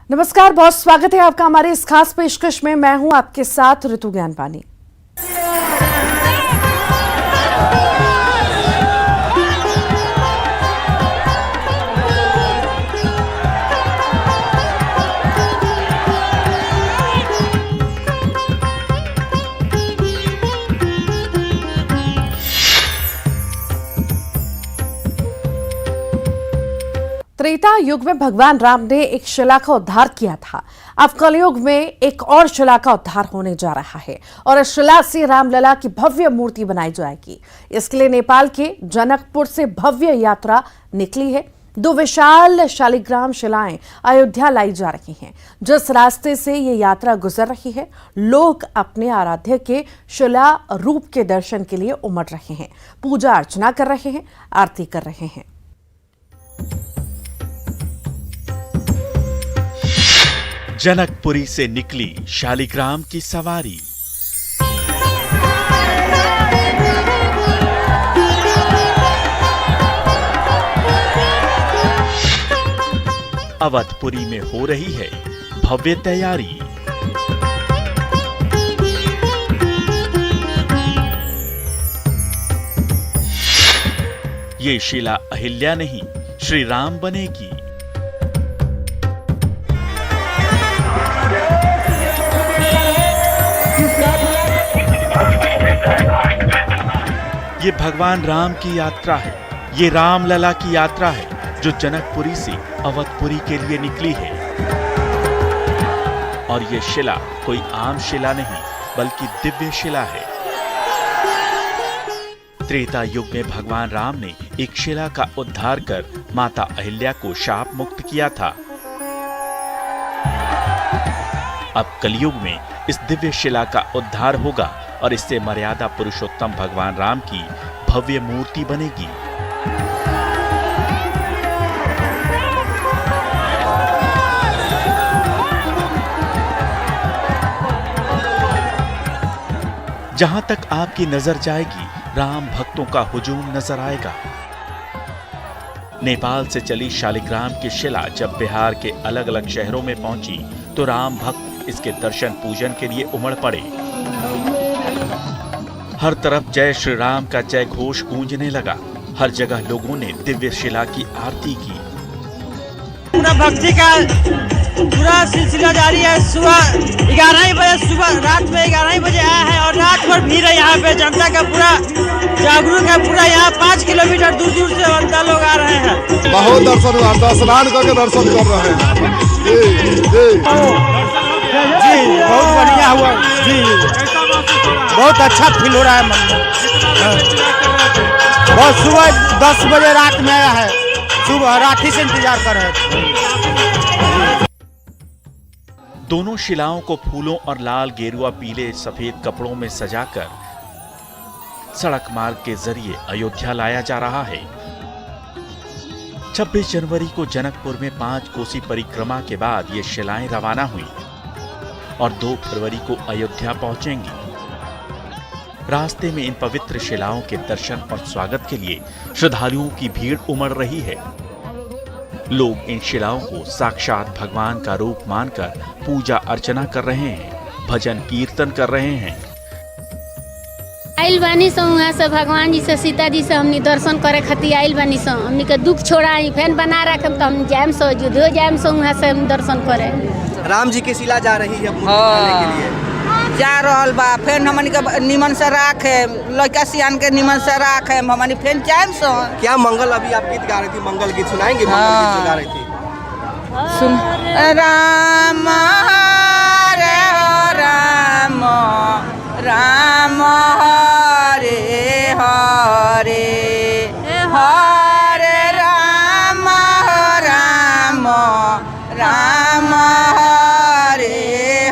नमस्कार, बहुत स्वागत है आपका हमारे इस खास पेशकश में। मैं हूं आपके साथ ऋतु ज्ञानपानी। त्रेता युग में भगवान राम ने एक शिला का उद्धार किया था। अब कलयुग में एक और शिला का उद्धार होने जा रहा है और इस शिला से रामलला की भव्य मूर्ति बनाई जाएगी। इसके लिए नेपाल के जनकपुर से भव्य यात्रा निकली है। 2 विशाल शालिग्राम शिलाएं अयोध्या लाई जा रही हैं। जिस रास्ते से ये यात्रा गुजर रही है, लोग अपने आराध्य के शिला रूप के दर्शन के लिए उमड़ रहे हैं, पूजा अर्चना कर रहे हैं, आरती कर रहे हैं। जनकपुरी से निकली शालिग्राम की सवारी। अवधपुरी में हो रही है भव्य तैयारी। ये शिला अहिल्या नहीं, श्री राम बनेगी। ये भगवान राम की यात्रा है, ये रामलला की यात्रा है जो जनकपुरी से अवधपुरी के लिए निकली है। और ये शिला कोई आम शिला नहीं बल्कि दिव्य शिला है। त्रेता युग में भगवान राम ने एक शिला का उद्धार कर माता अहिल्या को शाप मुक्त किया था। अब कलयुग में इस दिव्य शिला का उद्धार होगा और इससे मर्यादा पुरुषोत्तम भगवान राम की भव्य मूर्ति बनेगी। जहां तक आपकी नजर जाएगी, राम भक्तों का हुजूम नजर आएगा। नेपाल से चली शालिग्राम की शिला जब बिहार के अलग अलग शहरों में पहुंची तो राम भक्त इसके दर्शन पूजन के लिए उमड़ पड़े। हर तरफ जय श्री राम का जय घोष गूंजने लगा। हर जगह लोगों ने दिव्य शिला की आरती की। पूरा भक्ति का पूरा सिलसिला जारी है। सुबह 11 बजे, सुबह रात में 11 बजे आया है और रात भर भीड़ है। यहाँ पे जनता का पूरा जागरूक है। पूरा यहाँ 5 किलोमीटर दूर दूर से जनता लोग आ रहे हैं। बहुत दर्शन स्नान करके दर्शन कर रहे हैं। जी बहुत बढ़िया हुआ जी, बहुत अच्छा फील हो रहा है मन में। बहुत सुबह 10 बजे रात में आया है, सुबह रात से इंतजार कर रहे थे। दोनों शिलाओं को फूलों और लाल, गेरुआ, पीले, सफेद कपड़ों में सजाकर सड़क मार्ग के जरिए अयोध्या लाया जा रहा है। 26 जनवरी को जनकपुर में 5 कोसी परिक्रमा के बाद ये शिलाएं रवाना हुई और 2 फरवरी को अयोध्या पहुंचेंगी। रास्ते में इन पवित्र शिलाओं के दर्शन और स्वागत के लिए श्रद्धालुओं की भीड़ उमड़ रही है। लोग इन शिलाओं को साक्षात भगवान का रूप मानकर पूजा अर्चना कर रहे हैं, भजन कीर्तन कर रहे हैं। आइल बानी सो वहाँ से भगवान जी से, सीता जी से हमनी दर्शन करे खातिर आइल बानी सो। हमनी के दुख छोड़ाई, फैन बना रखम तो हम जाम सो जुधो जाम सो वहाँ से हम दर्शन करे। राम जी की शिला जा रही है के लिए जा रहल बा। फिर हमनी के निमन से राखे, लड़का सियान के निमन से राखे, हमनी फिर जाम सो। क्या मंगल, अभी आप गीत गा रही थी, मंगल गीत सुनाएंगे? मंगल गीत गा रही थी। सुन राम हरे राम, राम हरे हरे, हरे राम, राम राम हरे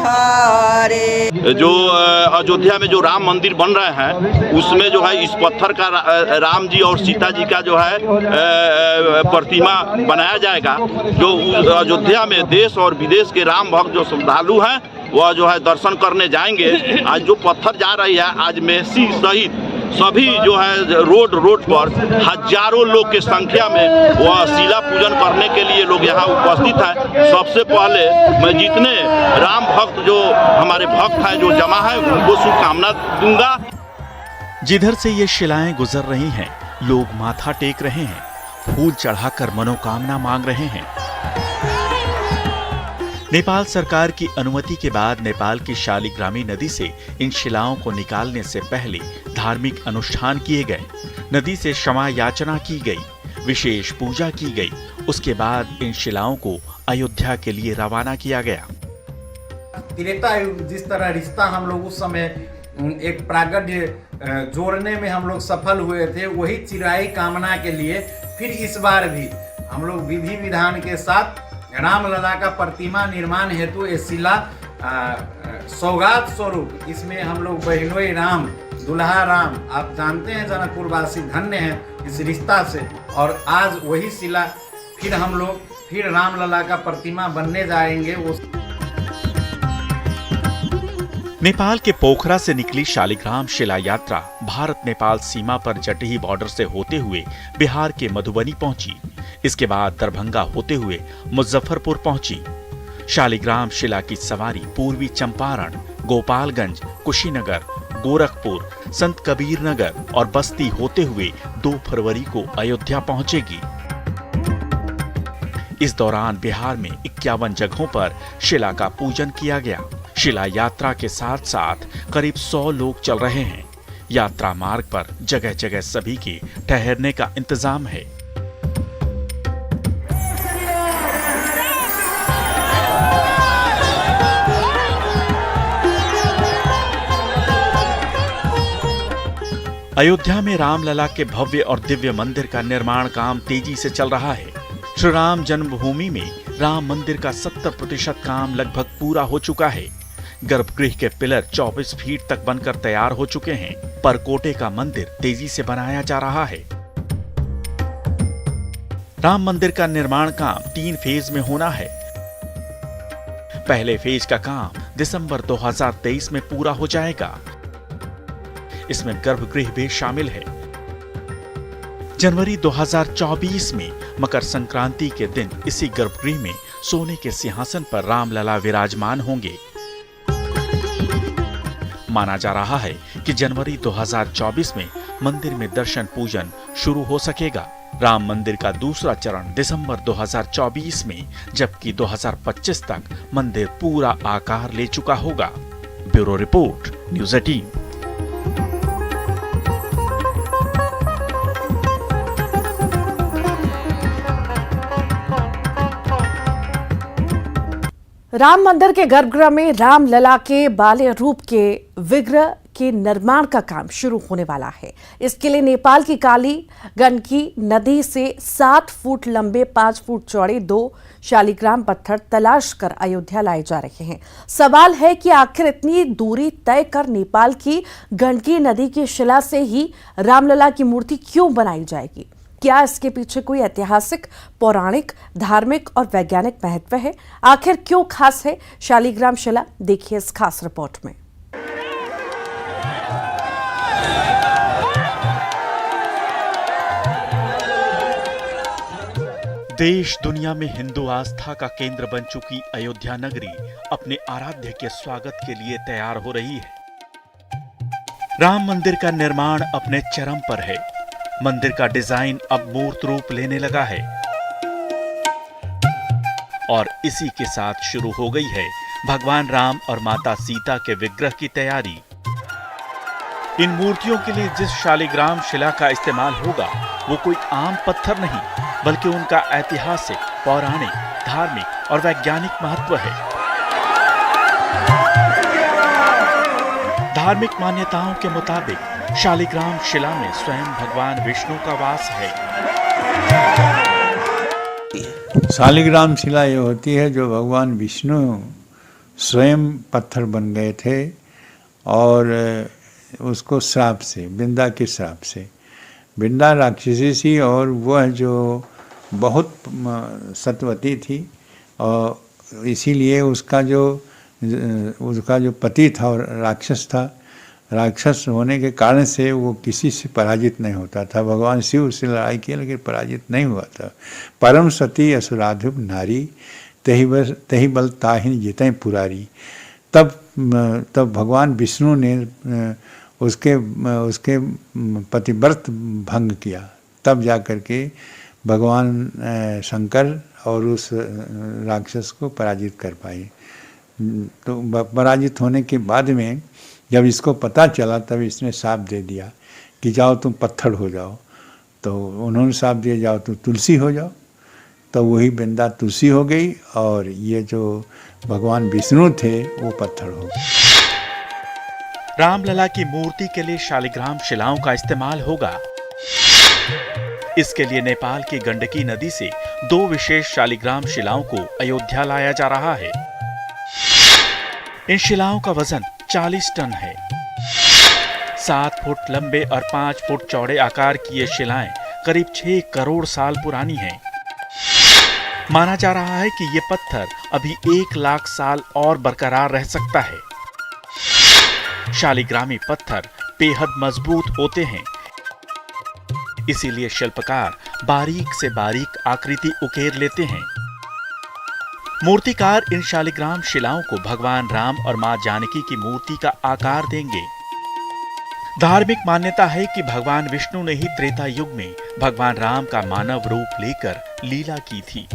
हरे। जो अयोध्या में जो राम मंदिर बन रहे हैं उसमें जो है इस पत्थर का राम जी और सीता जी का जो है प्रतिमा बनाया जाएगा। जो अयोध्या में देश और विदेश के राम भक्त जो श्रद्धालु हैं वह जो है दर्शन करने जाएंगे। आज जो पत्थर जा रही है, आज मेसी सहित सभी जो है रोड पर हजारों लोग की संख्या में वह शिला पूजन करने के लिए लोग यहाँ उपस्थित है। सबसे पहले मैं जितने राम भक्त जो हमारे भक्त हैं जो जमा है उनको शुभकामना दूंगा। जिधर से ये शिलाएं गुजर रही हैं, लोग माथा टेक रहे हैं, फूल चढ़ाकर मनोकामना मांग रहे हैं। नेपाल सरकार की अनुमति के बाद नेपाल की शालिग्रामी नदी से इन शिलाओं को निकालने से पहले धार्मिक अनुष्ठान किए गए, नदी से क्षमा याचना की गई, विशेष पूजा की गई। उसके बाद इन शिलाओं को अयोध्या के लिए रवाना किया गया। त्रेता युग जिस तरह रिश्ता हम लोग उस समय एक प्रागड्य जोड़ने में हम लोग सफल हुए थे, वही चिराई कामना के लिए फिर इस बार भी हम लोग विधि विधान के साथ रामलला का प्रतिमा निर्माण हेतु ये शिला सौगात स्वरूप इसमें हम लोग बहनोई राम दुल्हा राम, आप जानते हैं जनकपुर वासी धन्य हैं इस रिश्ता से। और आज वही शिला फिर हम लोग फिर रामलला का प्रतिमा बनने जाएंगे। वो नेपाल के पोखरा से निकली शालिग्राम शिला यात्रा भारत नेपाल सीमा पर जटही बॉर्डर से होते हुए बिहार के मधुबनी पहुंची। इसके बाद दरभंगा होते हुए मुजफ्फरपुर पहुंची। शालिग्राम शिला की सवारी पूर्वी चंपारण, गोपालगंज, कुशीनगर, गोरखपुर, संत कबीर नगर और बस्ती होते हुए 2 फरवरी को अयोध्या पहुंचेगी। इस दौरान बिहार में 51 जगहों पर शिला का पूजन किया गया। शिला यात्रा के साथ साथ करीब 100 लोग चल रहे हैं। यात्रा मार्ग पर जगह जगह सभी के ठहरने का इंतजाम है। अयोध्या में रामलला के भव्य और दिव्य मंदिर का निर्माण काम तेजी से चल रहा है। श्री राम जन्मभूमि में राम मंदिर का 70% काम लगभग पूरा हो चुका है। गर्भगृह के पिलर 24 फीट तक बनकर तैयार हो चुके हैं। परकोटे का मंदिर तेजी से बनाया जा रहा है। राम मंदिर का निर्माण काम 3 फेज में होना है। पहले फेज का काम दिसंबर 2023 में पूरा हो जाएगा। इसमें गर्भगृह भी शामिल है। जनवरी 2024 में मकर संक्रांति के दिन इसी गर्भगृह में सोने के सिंहासन पर रामलला विराजमान होंगे। माना जा रहा है कि जनवरी 2024 में मंदिर में दर्शन पूजन शुरू हो सकेगा। राम मंदिर का दूसरा चरण दिसंबर 2024 में, जबकि 2025 तक मंदिर पूरा आकार ले चुका होगा। Bureau report, news 18। राम मंदिर के गर्भगृह में रामलला के बाल्य रूप के विग्रह के निर्माण का काम शुरू होने वाला है। इसके लिए नेपाल की काली गंडकी नदी से 7 फुट लंबे 5 फुट चौड़े 2 शालिग्राम पत्थर तलाश कर अयोध्या लाए जा रहे हैं। सवाल है कि आखिर इतनी दूरी तय कर नेपाल की गंडकी नदी की शिला से ही रामलला की मूर्ति क्यों बनाई जाएगी? क्या इसके पीछे कोई ऐतिहासिक, पौराणिक, धार्मिक और वैज्ञानिक महत्व है? आखिर क्यों खास है शालिग्राम शिला? देखिए इस खास रिपोर्ट में। देश दुनिया में हिंदू आस्था का केंद्र बन चुकी अयोध्या नगरी अपने आराध्य के स्वागत के लिए तैयार हो रही है। राम मंदिर का निर्माण अपने चरम पर है। मंदिर का डिजाइन अब मूर्त रूप लेने लगा है और इसी के साथ शुरू हो गई है भगवान राम और माता सीता के विग्रह की तैयारी। इन मूर्तियों के लिए जिस शालिग्राम शिला का इस्तेमाल होगा वो कोई आम पत्थर नहीं, बल्कि उनका ऐतिहासिक, पौराणिक, धार्मिक और वैज्ञानिक महत्व है। धार्मिक मान्यताओं के मुताबिक शालिग्राम शिला में स्वयं भगवान विष्णु का वास है। शालिग्राम शिला ये होती है जो भगवान विष्णु स्वयं पत्थर बन गए थे और उसको श्राप से, वृंदा के श्राप से, वृंदा राक्षसी थी और वह जो बहुत सतवती थी और इसीलिए उसका जो पति था और राक्षस था राक्षस होने के कारण से वो किसी से पराजित नहीं होता था। भगवान शिव से लड़ाई की लेकिन पराजित नहीं हुआ था। परम सती असुराधिप नारी तही बल ताहिन जितें पुरारी। तब भगवान विष्णु ने उसके पतिव्रत भंग किया, तब जा कर के भगवान शंकर और उस राक्षस को पराजित कर पाए। तो पराजित होने के बाद में जब इसको पता चला तब इसने शाप दे दिया कि जाओ तुम पत्थर हो जाओ। तो उन्होंने शाप दिया जाओ तुम तुलसी हो जाओ। तो वही वृंदा तुलसी हो गई और ये जो भगवान विष्णु थे वो पत्थर हो गए। रामलला की मूर्ति के लिए शालिग्राम शिलाओं का इस्तेमाल होगा। इसके लिए नेपाल की गंडकी नदी से 2 विशेष शालिग्राम शिलाओं को अयोध्या लाया जा रहा है। इन शिलाओं का वजन 40 टन है। 7 फुट लंबे और 5 फुट चौड़े आकार की ये शिलाएं करीब 6 करोड़ साल पुरानी हैं। माना जा रहा है कि ये पत्थर अभी 1 लाख साल और बरकरार रह सकता है। शालिग्रामी पत्थर बेहद मजबूत होते हैं, इसीलिए शिल्पकार बारीक से बारीक आकृति उकेर लेते हैं। मूर्तिकार इन शालिग्राम शिलाओं को भगवान राम और मां जानकी की मूर्ति का आकार देंगे। धार्मिक मान्यता है कि भगवान विष्णु ने ही त्रेता युग में भगवान राम का मानव रूप लेकर लीला की थी।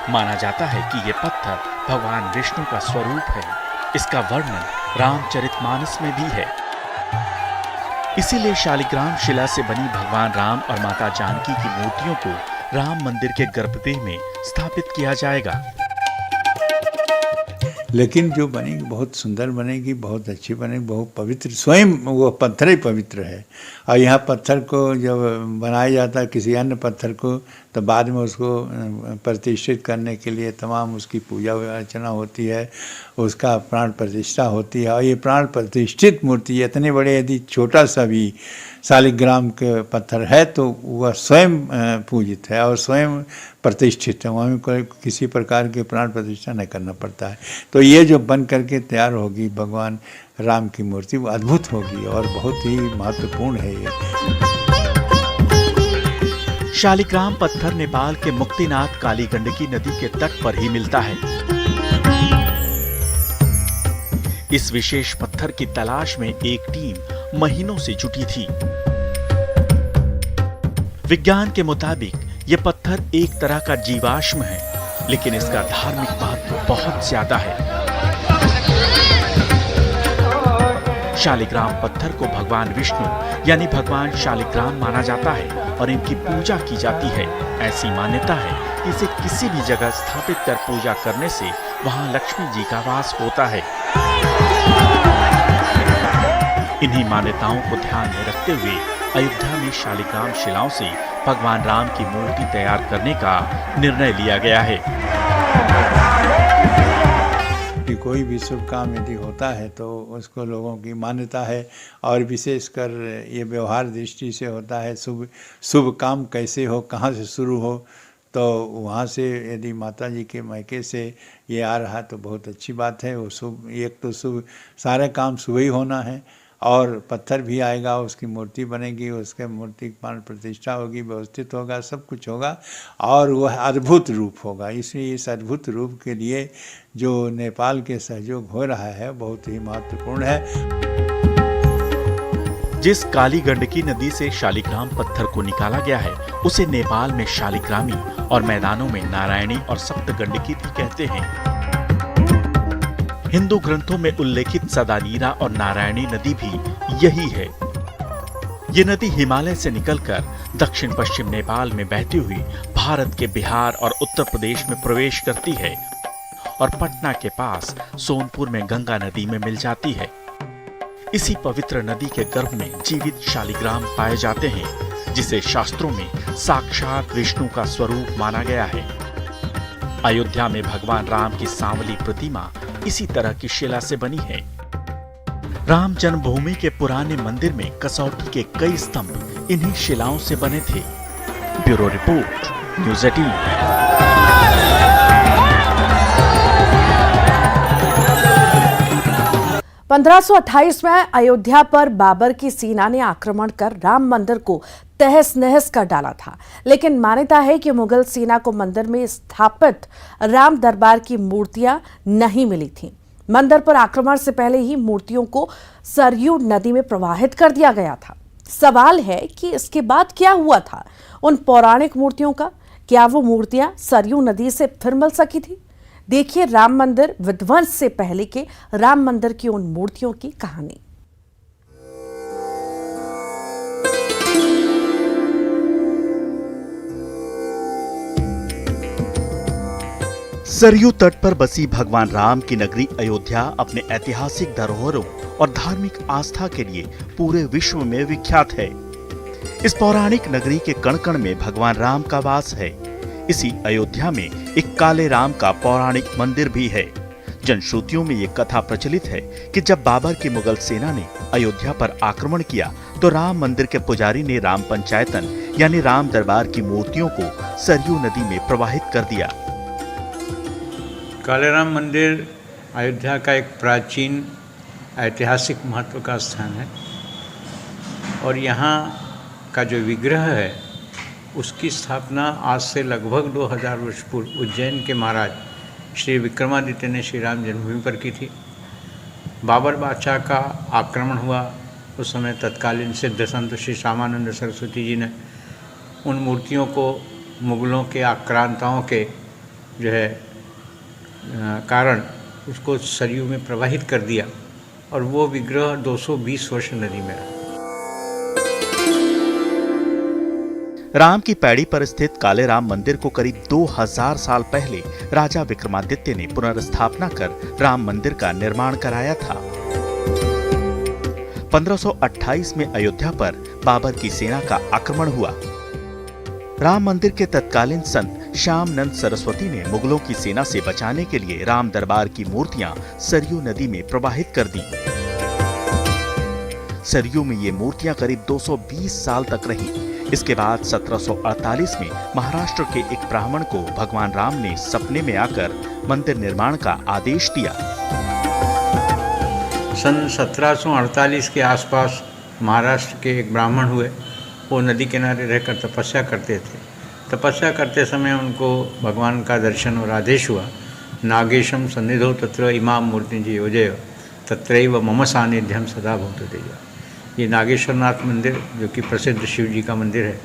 माना जाता है कि ये पत्थर भगवान विष्णु का स्वरूप है। इसका वर्णन रामचरितमानस में भी है। इसीलिए शालिग्राम शिला से बनी भगवान राम और माता जानकी की मूर्तियों को राम मंदिर के गर्भगृह में स्थापित किया जाएगा। लेकिन जो बनेगी बहुत सुंदर बनेगी, बहुत अच्छी बनेगी, बहुत पवित्र, स्वयं वो पत्थर ही पवित्र है। और यहाँ पत्थर को जब बनाया जाता है किसी अन्य पत्थर को, तो बाद में उसको प्रतिष्ठित करने के लिए तमाम उसकी पूजा अर्चना होती है, उसका प्राण प्रतिष्ठा होती है। और ये प्राण प्रतिष्ठित मूर्ति इतने बड़े, यदि छोटा सा भी शालिग्राम के पत्थर है तो वह स्वयं पूजित है और स्वयं प्रतिष्ठित है। वहाँ में कोई किसी प्रकार के प्राण प्रतिष्ठा नहीं करना पड़ता है। तो ये जो बन करके तैयार होगी भगवान राम की मूर्ति, वो अद्भुत होगी और बहुत ही महत्वपूर्ण है ये। शालिग्राम पत्थर नेपाल के मुक्तिनाथ काली गंडकी नदी के तट पर ही मिलता है। इस विशेष पत्थर की तलाश में एक टीम महीनों से जुटी थी। विज्ञान के मुताबिक यह पत्थर एक तरह का जीवाश्म है, लेकिन इसका धार्मिक महत्व बहुत ज्यादा है। शालिग्राम पत्थर को भगवान विष्णु यानी भगवान शालिग्राम माना जाता है और इनकी पूजा की जाती है। ऐसी मान्यता है कि इसे किसी भी जगह स्थापित कर पूजा करने से वहां लक्ष्मी जी का वास होता है। इन्हीं मान्यताओं को ध्यान में रखते हुए अयोध्या में शालिग्राम शिलाओं से भगवान राम की मूर्ति तैयार करने का निर्णय लिया गया है। कि कोई भी शुभ काम यदि होता है तो उसको लोगों की मान्यता है, और विशेषकर ये व्यवहार दृष्टि से होता है। शुभ काम कैसे हो, कहाँ से शुरू हो, तो वहाँ से यदि माता जी के मायके से ये आ रहा तो बहुत अच्छी बात है। वो शुभ, एक तो शुभ, सारे काम शुभ ही होना है, और पत्थर भी आएगा, उसकी मूर्ति बनेगी, उसके मूर्ति प्राण प्रतिष्ठा होगी, व्यवस्थित होगा, सब कुछ होगा और वह अद्भुत रूप होगा। इसलिए इस अद्भुत रूप के लिए जो नेपाल के सहयोग हो रहा है बहुत ही महत्वपूर्ण है। जिस काली गंडकी नदी से शालिग्राम पत्थर को निकाला गया है उसे नेपाल में शालिग्रामी और मैदानों में नारायणी और सप्त गंडकी भी कहते हैं। हिंदू ग्रंथों में उल्लेखित सदानीरा और नारायणी नदी भी यही है। ये नदी हिमालय से निकलकर दक्षिण पश्चिम नेपाल में बहती हुई भारत के बिहार और उत्तर प्रदेश में प्रवेश करती है और पटना के पास सोनपुर में गंगा नदी में मिल जाती है। इसी पवित्र नदी के गर्भ में जीवित शालिग्राम पाए जाते हैं, जिसे शास्त्रों में साक्षात विष्णु का स्वरूप माना गया है। अयोध्या में भगवान राम की सांवली प्रतिमा इसी तरह की शिला से बनी है। राम जन्मभूमि के पुराने मंदिर में कसौटी के कई स्तंभ इन्हीं शिलाओं से बने थे। Bureau report, news 18। 1528 में अयोध्या पर बाबर की सेना ने आक्रमण कर राम मंदिर को तहस नहस कर डाला था, लेकिन मान्यता है कि मुगल सेना को मंदिर में स्थापित राम दरबार की मूर्तियां नहीं मिली थीं। मंदिर पर आक्रमण से पहले ही मूर्तियों को सरयू नदी में प्रवाहित कर दिया गया था। सवाल है कि इसके बाद क्या हुआ था उन पौराणिक मूर्तियों का? क्या वो मूर्तियां सरयू नदी से फिर मिल सकी थी? देखिए राम मंदिर विध्वंस से पहले के राम मंदिर की उन मूर्तियों की कहानी। सरयू तट पर बसी भगवान राम की नगरी अयोध्या अपने ऐतिहासिक धरोहरों और धार्मिक आस्था के लिए पूरे विश्व में विख्यात है। इस पौराणिक नगरी के कण कण में भगवान राम का वास है। इसी अयोध्या में एक काले राम का पौराणिक मंदिर भी है। जनश्रुतियों में ये कथा प्रचलित है कि जब बाबर की मुगल सेना ने अयोध्या पर आक्रमण किया तो राम मंदिर के पुजारी ने राम पंचायतन यानी राम दरबार की मूर्तियों को सरयू नदी में प्रवाहित कर दिया। काले राम मंदिर अयोध्या का एक प्राचीन ऐतिहासिक महत्व का स्थान है और यहाँ का जो विग्रह है उसकी स्थापना आज से लगभग 2000 वर्ष पूर्व उज्जैन के महाराज श्री विक्रमादित्य ने श्री राम जन्मभूमि पर की थी। बाबर बादशाह का आक्रमण हुआ उस समय तत्कालीन सिद्ध संत श्री श्यामानंद सरस्वती जी ने उन मूर्तियों को मुगलों के आक्रांताओं के जो है कारण उसको सरयू में प्रवाहित कर दिया और वो विग्रह 220 वर्ष नदी में रहा। राम की पैड़ी पर स्थित काले राम मंदिर को करीब 2000 साल पहले राजा विक्रमादित्य ने पुनर्स्थापना कर राम मंदिर का निर्माण कराया था। 1528 में अयोध्या पर बाबर की सेना का आक्रमण हुआ। राम मंदिर के तत्कालीन संत श्यामानंद सरस्वती ने मुगलों की सेना से बचाने के लिए राम दरबार की मूर्तियां सरयू नदी में प्रवाहित कर दी। सरयू में ये मूर्तियां करीब 220 साल तक रहीं। इसके बाद 1748 में महाराष्ट्र के एक ब्राह्मण को भगवान राम ने सपने में आकर मंदिर निर्माण का आदेश दिया। सन 1748 के आसपास महाराष्ट्र के एक ब्राह्मण हुए। वो नदी किनारे रहकर तपस्या करते थे। तपस्या करते समय उनको भगवान का दर्शन और आदेश हुआ, नागेशम सन्निधौ तत्र इमाम मूर्ति जी योजय तत्रैव मम सानिध्यम सदा भूततेजा। ये नागेश्वरनाथ मंदिर जो कि प्रसिद्ध शिव जी का मंदिर है,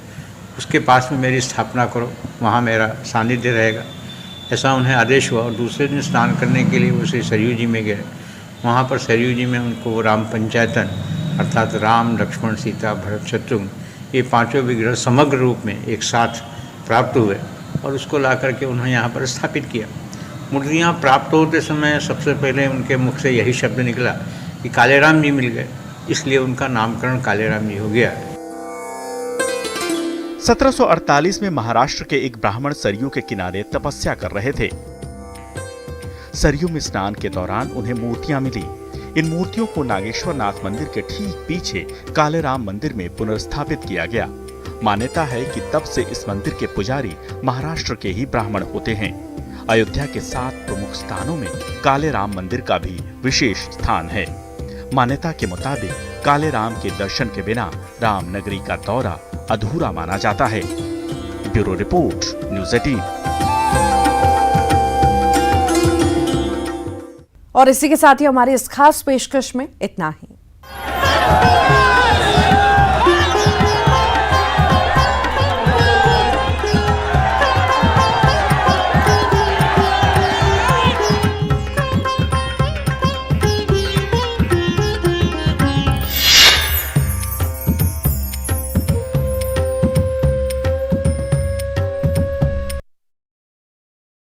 उसके पास में मेरी स्थापना करो, वहाँ मेरा सानिध्य रहेगा। ऐसा उन्हें आदेश हुआ और दूसरे दिन स्नान करने के लिए वो श्री सरयू जी में गए। वहाँ पर सरयू जी में उनको राम पंचायतन अर्थात राम, लक्ष्मण, सीता, भरत, शत्रुघ्न ये पांचों विग्रह समग्र रूप में एक साथ प्राप्त हुए और उसको ला करके उन्होंने यहाँ पर स्थापित किया। मूर्तियाँ प्राप्त होते समय सबसे पहले उनके मुख से यही शब्द निकला कि काले राम जी मिल गए, इसलिए उनका नामकरण काले राम जी हो गया। 1748 में महाराष्ट्र के एक ब्राह्मण सरयू के किनारे तपस्या कर रहे थे। सरयू में स्नान के दौरान उन्हें मूर्तियां मिली। इन मूर्तियों को नागेश्वरनाथ मंदिर के ठीक पीछे काले राम मंदिर में पुनर्स्थापित किया गया। मान्यता है कि तब से इस मंदिर के पुजारी महाराष्ट्र के ही ब्राह्मण होते हैं। अयोध्या के 7 प्रमुख स्थानों में काले राम मंदिर का भी विशेष स्थान है। मान्यता के मुताबिक काले राम के दर्शन के बिना राम नगरी का दौरा अधूरा माना जाता है। Bureau report, news 18। और इसी के साथ ही हमारी इस खास पेशकश में इतना ही।